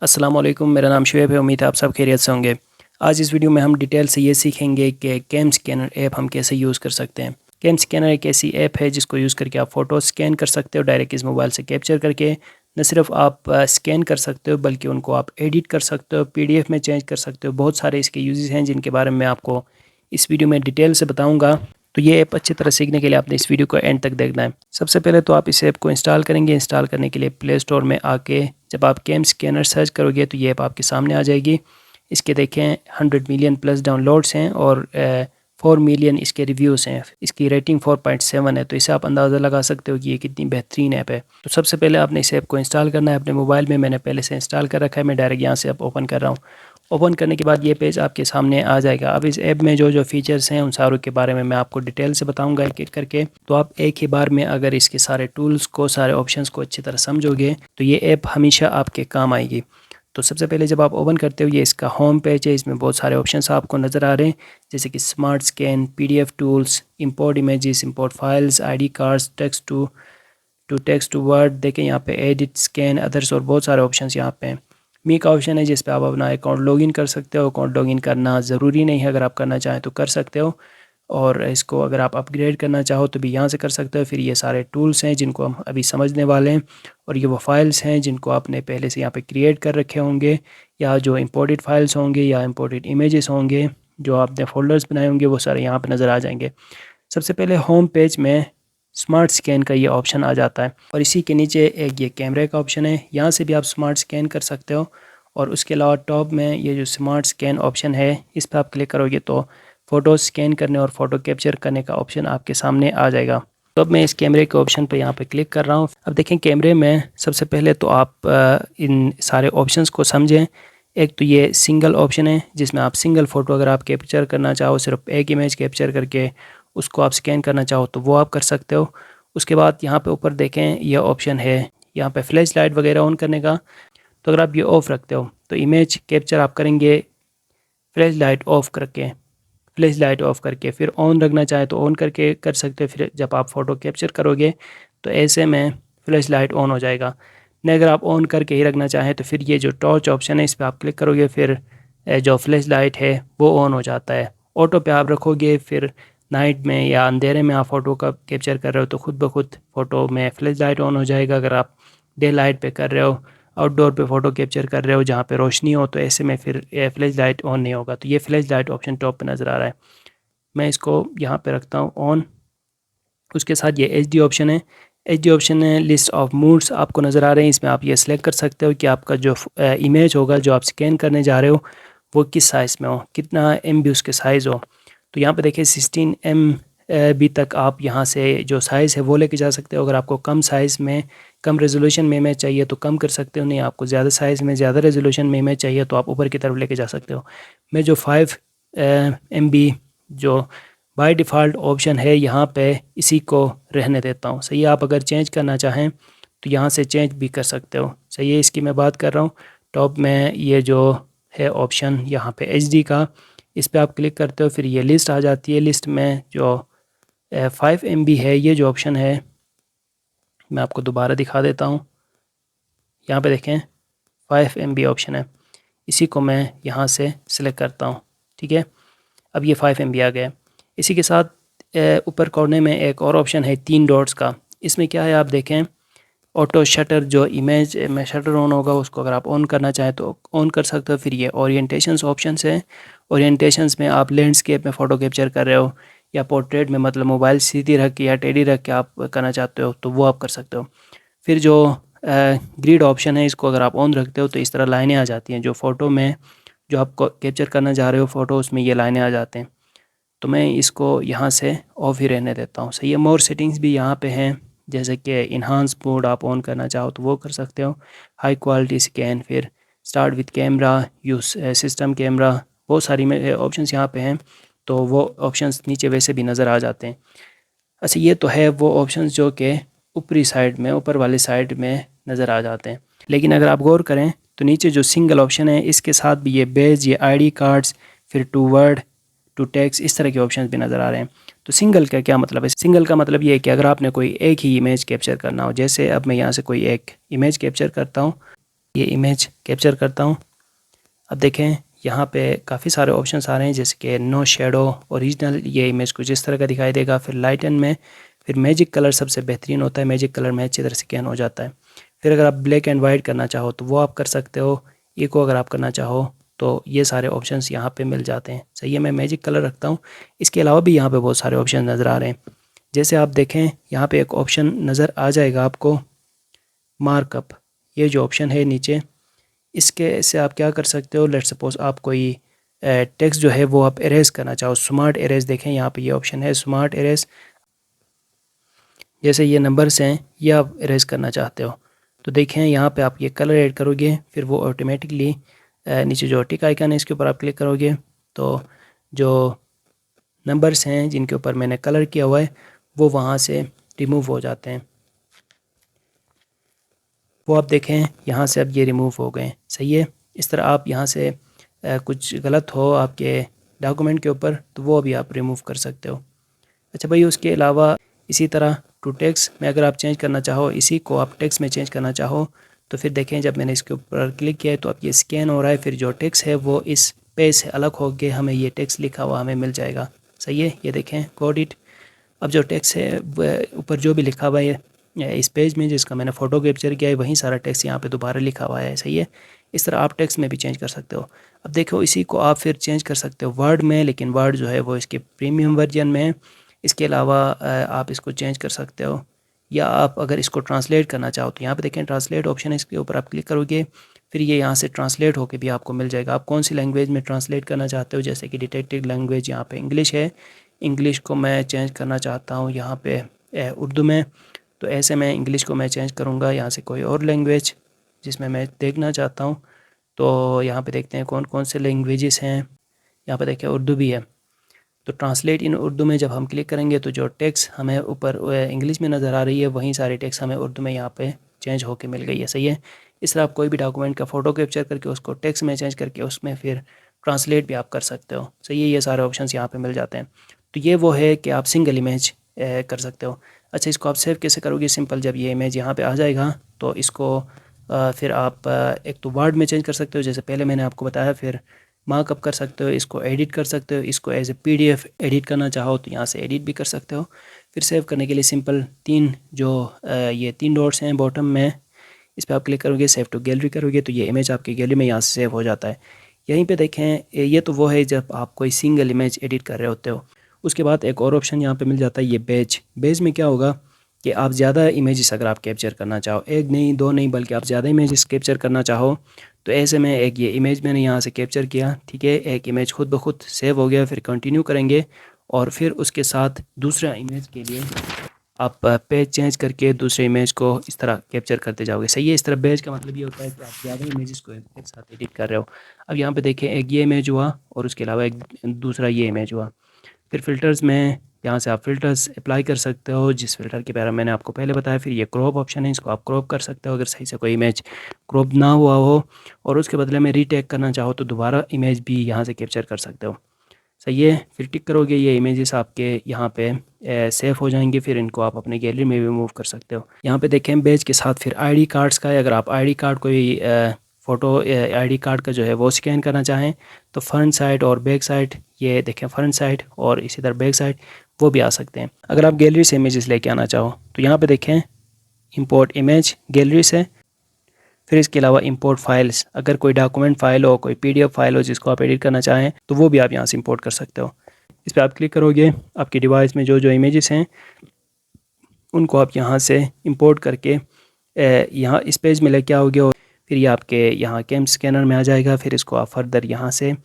अस्सलाम वालेकुम, मेरा नाम शुएब है। उम्मीद है आप सब खैरियत से होंगे। आज इस वीडियो में हम डिटेल से ये सीखेंगे कि कैम स्कैनर ऐप हम कैसे यूज़ कर सकते हैं। कैम स्कैनर एक ऐसी ऐप है जिसको यूज़ करके आप फ़ोटो स्कैन कर सकते हो डायरेक्ट इस मोबाइल से कैप्चर करके। न सिर्फ आप स्कैन कर सकते हो बल्कि उनको आप एडिट कर सकते हो, पीडीएफ में चेंज कर सकते हो। बहुत सारे इसके यूजेस हैं जिनके बारे में मैं आपको इस वीडियो में डिटेल से बताऊँगा। तो ये ऐप अच्छी तरह सीखने के लिए आपने इस वीडियो को एंड तक देखना है। सबसे पहले तो आप इस ऐप को इंस्टॉल करेंगे। इंस्टॉल करने के लिए प्ले स्टोर में आके जब आप कैम स्कैनर सर्च करोगे तो ये ऐप आपके सामने आ जाएगी। इसके देखें 100 मिलियन प्लस डाउनलोड्स हैं और 4 मिलियन इसके रिव्यूज़ हैं। इसकी रेटिंग 4.7 है, तो इससे आप अंदाज़ा लगा सकते हो कि ये कितनी बेहतरीन ऐप है। तो सबसे पहले आपने इस ऐप को इंस्टॉल करना है अपने मोबाइल में। मैंने पहले से इंस्टॉल कर रखा है, मैं डायरेक्ट यहाँ से अब ओपन कर रहा हूँ। ओपन करने के बाद ये पेज आपके सामने आ जाएगा। अब इस ऐप में जो जो फीचर्स हैं उन सारों के बारे में मैं आपको डिटेल से बताऊंगा एक एक करके। तो आप एक ही बार में अगर इसके सारे टूल्स को, सारे ऑप्शंस को अच्छी तरह समझोगे तो ये ऐप हमेशा आपके काम आएगी। तो सबसे पहले जब आप ओपन करते हो ये इसका होम पेज है। इसमें बहुत सारे ऑप्शंस आपको नज़र आ रहे हैं, जैसे कि smart scan, PDF tools, import images, import files, ID cards, text to word. देखें यहाँ पे एडिट, स्कैन, अदर्स और बहुत सारे ऑप्शंस यहाँ पे हैं। मी का ऑप्शन है जिस पे आप अपना अकाउंट लॉगिन कर सकते हो। अकाउंट लॉगिन करना ज़रूरी नहीं है, अगर आप करना चाहें तो कर सकते हो। और इसको अगर आप अपग्रेड करना चाहो तो भी यहाँ से कर सकते हो। फिर ये सारे टूल्स हैं जिनको हम अभी समझने वाले हैं, और ये वो फाइल्स हैं जिनको आपने पहले से यहाँ पे क्रिएट कर रखे होंगे, या जो इंपोर्टेड फाइल्स होंगे या इंपोर्टेड इमेजेस होंगे, जो आपने फोल्डर्स बनाए होंगे, वो सारे यहाँ पे नज़र आ जाएंगे। सबसे पहले होम पेज में स्मार्ट स्कैन का ये ऑप्शन आ जाता है, और इसी के नीचे एक ये कैमरे का ऑप्शन है। यहाँ से भी आप स्मार्ट स्कैन कर सकते हो। और उसके अलावा टॉप में ये जो स्मार्ट स्कैन ऑप्शन है, इस पर आप क्लिक करोगे तो फ़ोटो स्कैन करने और फ़ोटो कैप्चर करने का ऑप्शन आपके सामने आ जाएगा। तो अब मैं इस कैमरे के ऑप्शन पे यहाँ पे क्लिक कर रहा हूँ। अब देखें कैमरे में सबसे पहले तो आप इन सारे ऑप्शंस को समझें। एक तो ये सिंगल ऑप्शन है जिसमें आप सिंगल फ़ोटो अगर आप कैप्चर करना चाहो, सिर्फ एक इमेज कैप्चर करके उसको आप स्कैन करना चाहो तो वो आप कर सकते हो। उसके बाद यहाँ पे ऊपर देखें यह ऑप्शन है यहाँ पे फ्लैश लाइट वगैरह ऑन करने का। तो अगर आप ये ऑफ़ रखते हो तो इमेज कैप्चर आप करेंगे फ्लैश लाइट ऑफ करके, फ्लैश लाइट ऑफ करके। फिर ऑन रखना चाहे तो ऑन करके कर सकते हो। फिर जब आप फ़ोटो कैप्चर करोगे तो ऐसे में फ्लैश लाइट ऑन हो जाएगा। नहीं, अगर आप ऑन करके ही रखना चाहें तो फिर ये जो टॉर्च ऑप्शन है इस पर आप क्लिक करोगे, फिर जो फ्लैश लाइट है वो ऑन हो जाता है। ऑटो पे आप रखोगे, फिर नाइट में या अंधेरे में आप फ़ोटो का कैप्चर कर रहे हो तो खुद ब खुद फ़ोटो में फ्लैश लाइट ऑन हो जाएगा। अगर आप डे लाइट पे कर रहे हो, आउटडोर पे फ़ोटो कैप्चर कर रहे हो जहाँ पे रोशनी हो, तो ऐसे में फिर फ्लैश लाइट ऑन नहीं होगा। तो ये फ्लैश लाइट ऑप्शन टॉप पे नज़र आ रहा है, मैं इसको यहाँ पे रखता हूँ ऑन। उसके साथ ये एच डी ऑप्शन है। एच डी ऑप्शन है लिस्ट ऑफ मूड्स आपको नज़र आ रहे हैं। इसमें आप ये सिलेक्ट कर सकते हो कि आपका जो इमेज होगा जो आप स्कैन करने जा रहे हो वो किस साइज़ में हो, कितना MB उसके साइज़ हो। तो यहाँ पे देखिए 16 MB तक आप यहाँ से जो साइज़ है वो लेके जा सकते हो। अगर आपको कम साइज़ में, कम रेजोल्यूशन में इमेज चाहिए तो कम कर सकते हो। नहीं, आपको ज़्यादा साइज़ में, ज़्यादा रेजोल्यूशन में इमेज चाहिए तो आप ऊपर की तरफ लेके जा सकते हो। मैं जो 5 MB जो बाय डिफ़ॉल्ट ऑप्शन है यहाँ पे इसी को रहने देता हूँ। सही है, आप अगर चेंज करना चाहें तो यहाँ से चेंज भी कर सकते हो। सही है, इसकी मैं बात कर रहा हूँ। टॉप में ये जो है ऑप्शन यहाँ पे HD का, इस पर आप क्लिक करते हो, फिर ये लिस्ट आ जाती है। लिस्ट में जो 5 MB है, ये जो ऑप्शन है मैं आपको दोबारा दिखा देता हूँ। यहाँ पे देखें 5 MB ऑप्शन है, इसी को मैं यहाँ से सिलेक्ट करता हूँ। ठीक है, अब ये 5 MB आ गया। इसी के साथ ऊपर कोने में एक और ऑप्शन है 3 डॉट्स का। इसमें क्या है आप देखें, ऑटो शटर, जो इमेज में शटर ऑन होगा उसको अगर आप ऑन करना चाहें तो ऑन कर सकते हो। फिर ये ओरिएंटेशंस ऑप्शंस है। ओरिएंटेशंस में आप लैंडस्केप में फ़ोटो कैप्चर कर रहे हो या पोर्ट्रेट में, मतलब मोबाइल सीधी रख के या टेढ़ी रख के आप करना चाहते हो तो वो आप कर सकते हो। फिर जो ग्रिड ऑप्शन है, इसको अगर आप ऑन रखते हो तो इस तरह लाइनें आ जाती हैं। जो फ़ोटो में जो आप कैप्चर करना चाह रहे हो फ़ोटो, उसमें ये लाइनें आ जाते हैं। तो मैं इसको यहाँ से ऑफ ही रहने देता हूँ। सही है, मोर सेटिंग्स भी यहाँ पे हैं, जैसे कि इन्हांस मोड आप ऑन करना चाहो तो वो कर सकते हो। हाई क्वालिटी स्कैन, फिर start with camera, use system camera, बहुत सारी ऑप्शंस यहाँ पे हैं। तो वो ऑप्शंस नीचे वैसे भी नज़र आ जाते हैं। अच्छा, ये तो है वो ऑप्शंस जो कि ऊपरी साइड में, ऊपर वाली साइड में नज़र आ जाते हैं। लेकिन अगर आप गौर करें तो नीचे जो सिंगल ऑप्शन है इसके साथ भी ये बेज, ये ID कार्ड्स, फिर टू वर्ड, टू टेक्स्ट, इस तरह के ऑप्शंस भी नज़र आ रहे हैं। तो सिंगल का क्या मतलब है? सिंगल का मतलब ये है कि अगर आपने कोई एक ही इमेज कैप्चर करना हो, जैसे अब मैं यहाँ से कोई एक इमेज कैप्चर करता हूँ ये इमेज कैप्चर करता हूँ। अब देखें यहाँ पे काफ़ी सारे ऑप्शंस आ रहे हैं, जैसे कि नो शेडो, ओरिजिनल, ये इमेज कुछ इस तरह का दिखाई देगा। फिर लाइटन में, फिर मैजिक कलर सबसे बेहतरीन होता है, मैजिक कलर में अच्छी तरह से स्कैन हो जाता है। फिर अगर आप ब्लैक एंड वाइट करना चाहो तो वो आप कर सकते हो। इको अगर आप करना चाहो तो ये सारे ऑप्शंस यहाँ पे मिल जाते हैं। सही है, मैं मैजिक कलर रखता हूँ। इसके अलावा भी यहाँ पे बहुत सारे ऑप्शन नज़र आ रहे हैं। जैसे आप देखें यहाँ पे एक ऑप्शन नज़र आ जाएगा आपको, मार्कअप। ये जो ऑप्शन है नीचे, इसके से आप क्या कर सकते हो, लेट्स सपोज आप कोई टेक्स्ट जो है वो आप एरेज करना चाहो, स्मार्ट एरेज। देखें यहाँ पे ये ऑप्शन है स्मार्ट एरेज। जैसे ये नंबर्स हैं, ये आप एरेज करना चाहते हो तो देखें यहाँ पे आप ये कलर ऐड करोगे, फिर वो ऑटोमेटिकली नीचे जो टिक आइकन है इसके ऊपर आप क्लिक करोगे तो जो नंबर्स हैं जिनके ऊपर मैंने कलर किया हुआ है वो वहाँ से रिमूव हो जाते हैं। वो आप देखें यहाँ से अब ये रिमूव हो गए। सही है, इस तरह आप यहाँ से कुछ गलत हो आपके डॉक्यूमेंट के ऊपर तो वो भी आप रिमूव कर सकते हो। अच्छा भाई, उसके अलावा इसी तरह टू टेक्स्ट में अगर आप चेंज करना चाहो, इसी को आप टेक्स्ट में चेंज करना चाहो तो फिर देखें जब मैंने इसके ऊपर क्लिक किया है तो अब ये स्कैन हो रहा है, फिर जो टेक्स्ट है वो इस पेज से अलग हो के हमें ये टेक्स्ट लिखा हुआ हमें मिल जाएगा। सही है, ये देखें गॉट इट। अब जो टेक्स्ट है ऊपर जो भी लिखा हुआ है इस पेज में जिसका मैंने फ़ोटो कैप्चर किया है वहीं सारा टेक्स्ट यहाँ पे दोबारा लिखा हुआ है। सही है, इस तरह आप टेक्स्ट में भी चेंज कर सकते हो। अब देखो इसी को आप फिर चेंज कर सकते हो वर्ड में, लेकिन वर्ड जो है वो इसके प्रीमियम वर्जन में है। इसके अलावा आप इसको चेंज कर सकते हो, या आप अगर इसको ट्रांसलेट करना चाहो तो यहाँ पे देखें ट्रांसलेट ऑप्शन है, इसके ऊपर आप क्लिक करोगे फिर ये यहाँ से ट्रांसलेट होके भी आपको मिल जाएगा। आप कौन सी लैंग्वेज में ट्रांसलेट करना चाहते हो, जैसे कि डिटेक्टिव लैंग्वेज यहाँ पे इंग्लिश है, इंग्लिश को मैं चेंज करना चाहता हूँ यहाँ पे उर्दू में, तो ऐसे में इंग्लिश को मैं चेंज करूँगा यहाँ से कोई और लैंग्वेज जिसमें मैं देखना चाहता हूँ। तो यहाँ पे देखते हैं कौन कौन से लैंग्वेजेस हैं। यहाँ पे देखिए उर्दू भी है, तो ट्रांसलेट इन उर्दू में जब हम क्लिक करेंगे तो जो टेक्स्ट हमें ऊपर इंग्लिश में नज़र आ रही है वहीं सारी टेक्स्ट हमें उर्दू में यहाँ पे चेंज होके मिल गई है। सही है, इस तरह आप कोई भी डॉक्यूमेंट का फ़ोटो कैप्चर करके उसको टेक्स्ट में चेंज करके उसमें फिर ट्रांसलेट भी आप कर सकते हो। सही है, ये सारे ऑप्शंस यहाँ पे मिल जाते हैं। तो ये वो है कि आप सिंगल इमेज कर सकते हो। अच्छा, इसको आप सेव कैसे करोगे? सिंपल, जब ये इमेज यहाँ पे आ जाएगा तो इसको फिर आप एक तो वर्ड में चेंज कर सकते हो जैसे पहले मैंने आपको बताया, फिर मार्कअप कर सकते हो, इसको एडिट कर सकते हो, इसको एज ए PDF एडिट करना चाहो तो यहाँ से एडिट भी कर सकते हो। फिर सेव करने के लिए सिंपल ये तीन डॉट्स हैं बॉटम में, इस पर आप क्लिक करोगे, सेव टू गैलरी करोगे तो ये इमेज आपकी गैलरी में यहाँ से सेव हो जाता है। यहीं पे देखें ये तो वो है जब आप कोई सिंगल इमेज एडिट कर रहे होते हो। उसके बाद एक और ऑप्शन यहाँ पे मिल जाता है, ये बेज में क्या होगा कि आप ज़्यादा इमेजेस अगर आप कैप्चर करना चाहो, एक नहीं दो नहीं बल्कि आप ज़्यादा इमेजेस कैप्चर करना चाहो तो ऐसे में एक ये इमेज मैंने यहाँ से कैप्चर किया, ठीक है, एक इमेज खुद ब खुद सेव हो गया। फिर कंटिन्यू करेंगे और फिर उसके साथ दूसरा इमेज के लिए आप पेज चेंज करके दूसरे इमेज को इस तरह कैप्चर करते जाओगे। सही है, इस तरह बेज का मतलब ये होता है कि आप ज़्यादा इमेजेस को एक साथ एडिट कर रहे हो। अब यहाँ पे देखें एक ये इमेज हुआ और उसके अलावा एक दूसरा ये इमेज हुआ। फिर फ़िल्टर्स में यहाँ से आप फ़िल्टर्स अप्लाई कर सकते हो जिस फ़िल्टर के बारे में मैंने आपको पहले बताया। फिर ये क्रॉप ऑप्शन है, इसको आप क्रॉप कर सकते हो अगर सही से कोई इमेज क्रॉप ना हुआ हो और उसके बदले में रीटेक करना चाहो तो दोबारा इमेज भी यहाँ से कैप्चर कर सकते हो। सही है, फिर टिक करोगे, ये इमेजेस आपके यहाँ पे सेव हो जाएंगे। फिर इनको आप अपने गैलरी में भी मूव कर सकते हो। यहाँ पे देखें बेज के साथ फिर ID कार्ड्स का है, अगर आप ID कार्ड कोई फ़ोटो ID कार्ड का जो है वो स्कैन करना चाहें तो फ्रंट साइड और बैक साइड, ये देखें फ्रंट साइड और इसी तरह बैक साइड वो भी आ सकते हैं। अगर आप गैलरी से इमेजेस लेके आना चाहो तो यहाँ पे देखें इंपोर्ट इमेज गैलरी से। फिर इसके अलावा इंपोर्ट फाइल्स, अगर कोई डॉक्यूमेंट फ़ाइल हो, कोई PDF फाइल हो जिसको आप एडिट करना चाहें तो वो भी आप यहाँ से इंपोर्ट कर सकते हो। इस पर आप क्लिक करोगे, आपके डिवाइस में जो जो इमेजेस हैं उनको आप यहाँ से इंपोर्ट करके यहाँ इस पेज में लेके आओगे और फिर ये आपके यहाँ कैम स्कैनर में आ जाएगा। फिर इसको आप फर्दर यहाँ से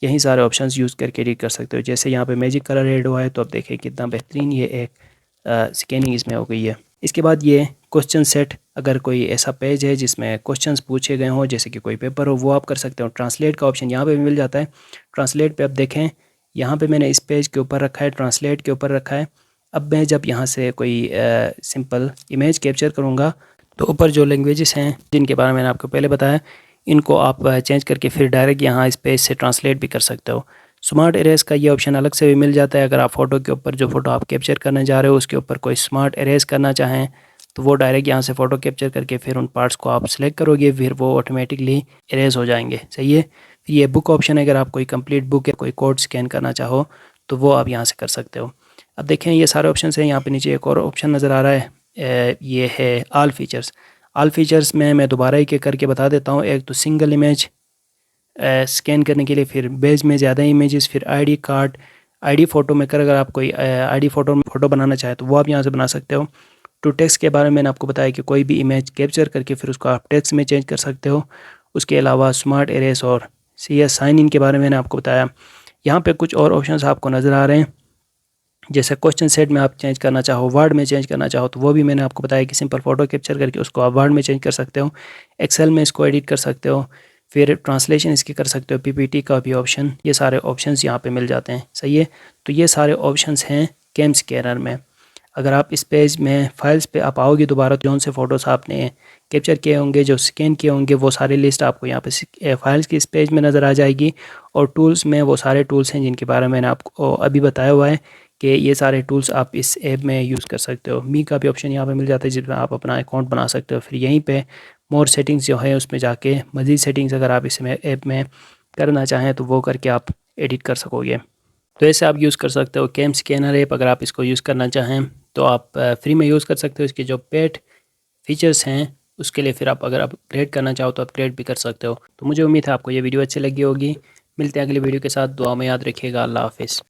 यही सारे ऑप्शंस यूज़ करके एडिट कर सकते हो। जैसे यहाँ पे मैजिक कलर ऐड हुआ है तो आप देखें कितना बेहतरीन ये एक स्कैनिंग इसमें हो गई है। इसके बाद ये क्वेश्चन सेट, अगर कोई ऐसा पेज है जिसमें क्वेश्चंस पूछे गए हों जैसे कि कोई पेपर हो वो आप कर सकते हो। ट्रांसलेट का ऑप्शन यहाँ पे भी मिल जाता है। ट्रांसलेट पे आप देखें यहाँ पे मैंने इस पेज के ऊपर रखा है, ट्रांसलेट के ऊपर रखा है। अब मैं जब यहाँ से कोई सिंपल इमेज कैप्चर करूँगा तो ऊपर जो लैंग्वेजेस हैं जिनके बारे में मैंने आपको पहले बताया इनको आप चेंज करके फिर डायरेक्ट यहाँ इस पेज से ट्रांसलेट भी कर सकते हो। स्मार्ट इरेज का ये ऑप्शन अलग से भी मिल जाता है। अगर आप फ़ोटो के ऊपर जो फ़ोटो आप कैप्चर करने जा रहे हो उसके ऊपर कोई स्मार्ट इरेज करना चाहें तो वो डायरेक्ट यहाँ से फ़ोटो कैप्चर करके फिर उन पार्ट्स को आप सेलेक्ट करोगे, फिर वो ऑटोमेटिकली इरेज हो जाएंगे। सही है। ये बुक ऑप्शन है, अगर आप कोई कंप्लीट बुक या कोई कोड स्कैन करना चाहो तो वो आप यहाँ से कर सकते हो। अब देखें ये सारे ऑप्शन हैं। यहाँ पे नीचे एक और ऑप्शन नज़र आ रहा है, ये है ऑल फीचर्स। ऑल फीचर्स में मैं दोबारा एक एक करके बता देता हूँ। एक तो सिंगल इमेज स्कैन करने के लिए, फिर बेज में ज़्यादा इमेजेस, फिर ID card, ID photo maker, अगर आप कोई आईडी फ़ोटो बनाना चाहे तो वो आप यहाँ से बना सकते हो। टू टेक्स्ट के बारे में मैंने आपको बताया कि कोई भी इमेज कैप्चर करके फिर उसको आप टेक्स्ट में चेंज कर सकते हो। उसके अलावा स्मार्ट एरेस और CS साइन इन के बारे में मैंने आपको बताया। यहाँ पे कुछ और ऑप्शंस आपको नज़र आ रहे हैं, जैसे क्वेश्चन सेट में आप चेंज करना चाहो, वर्ड में चेंज करना चाहो तो वो भी मैंने आपको बताया कि सिंपल फ़ोटो कैप्चर करके उसको आप वर्ड में चेंज कर सकते हो। एक्सेल में इसको एडिट कर सकते हो, फिर ट्रांसलेशन इसकी कर सकते हो, PPT का भी ऑप्शन, ये सारे ऑप्शंस यहाँ पे मिल जाते हैं। सही है। तो ये सारे ऑप्शंस हैं कैम स्कैनर में। अगर आप इस पेज में फाइल्स पे आप आओगे दोबारा, तो जौन से फ़ोटोस आपने कैप्चर किए होंगे, जो स्कैन किए होंगे, वो सारी लिस्ट आपको यहाँ पे फाइल्स की इस पेज में नज़र आ जाएगी। और टूल्स में वो सारे टूल्स हैं जिनके बारे में मैंने आपको अभी बताया हुआ है कि ये सारे टूल्स आप इस ऐप में यूज़ कर सकते हो। मी का भी ऑप्शन यहाँ पे मिल जाता है जिसमें आप अपना अकाउंट बना सकते हो। फिर यहीं पे मोर सेटिंग्स जो है उसमें जाके मज़ीद सेटिंग्स अगर आप इसमें ऐप में करना चाहें तो वो करके आप एडिट कर सकोगे। तो ऐसे आप यूज़ कर सकते हो कैम स्कैनर ऐप। अगर आप इसको यूज़ करना चाहें तो आप फ्री में यूज़ कर सकते हो। इसके जो पेड फीचर्स हैं उसके लिए फिर आप अगर अपग्रेड करना चाहो तो अपग्रेड भी कर सकते हो। तो मुझे उम्मीद है आपको ये वीडियो अच्छी लगी होगी। मिलते हैं अगली वीडियो के साथ। दुआ में याद रखिएगा। अल्लाह हाफ़िज़।